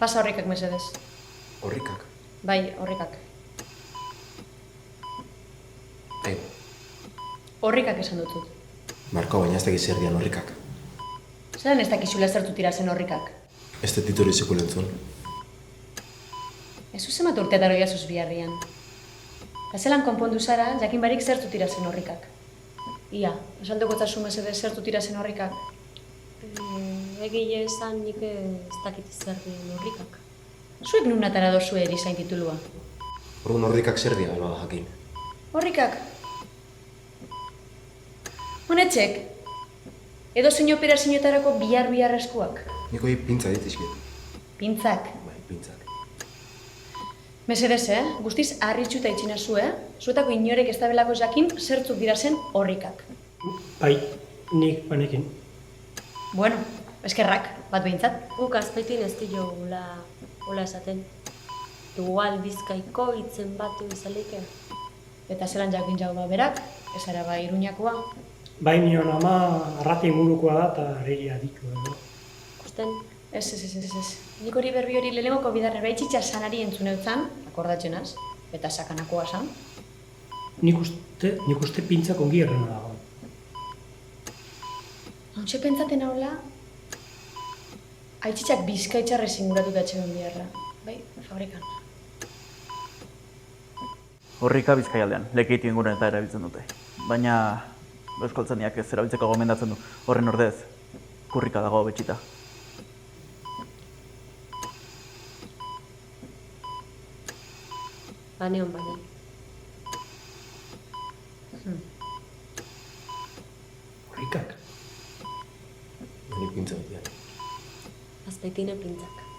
Pasa horrikak mesedez. Horrikak? Bai, horrikak. Ego. Horrikak esan dutut. Marko, baina ez dakiz zer dian horrikak. Zeran ez dakizula zertu tira zen horrikak? Ez dut ditu hori zekulentzun. Ez zuzemat urteataro jasuz biharrian. Zelan konpondu zara, jakin barik zertu tira zen horrikak. Ia, esaldeko tasun mesedez zertu tira zen horrikak. Egile esan nik ez dakit zer dien horrikak. Zuek nunatara dozu erizain titulua. Orduan horrikak zer dia, alba jakin. Horrikak. Honetxek, edo zein operazioetarako bihar eskuak. Niko hi pintza ditizkit. Pintzak. Bai, pintzak. Mesedez, guztiz harritxuta itxina zu, zuetako inorek ez dabelako jakin zertzuk dira zen horrikak. Bai, nik banekin. Bueno, eskerrak, bat behintzat. Guk azpeitin ez dio hola esaten. Igual Bizkaiko hitzen batu izalike. Eta zelan jakin jau berak, ez ara bai Iruñakoa. Bai nion ama arrate ingurukoa da eta aregi aditua edo. Ikusten, Ez. Nik hori berri hori lehenengoko bidarre baitxitxa sanari entzun eutzan, akordatzenaz, eta sakanakoa san. Nik uste pintzak ongi errena dago. Hauntxe pentsaten haula, aitzitxak bizkaitxarrez inguratu da etxegon biharra. Bai, fabrikan. Horrika Bizkaialdean, Lekeitio inguruan eta erabiltzen dute. Baina euskaltzaniak ez erabiltzeko gomendatzen du. Horren ordez, kurrika dago betxita. baneon baina. Horrikak. Nik pintza bat dian. Azpeitine pintzak.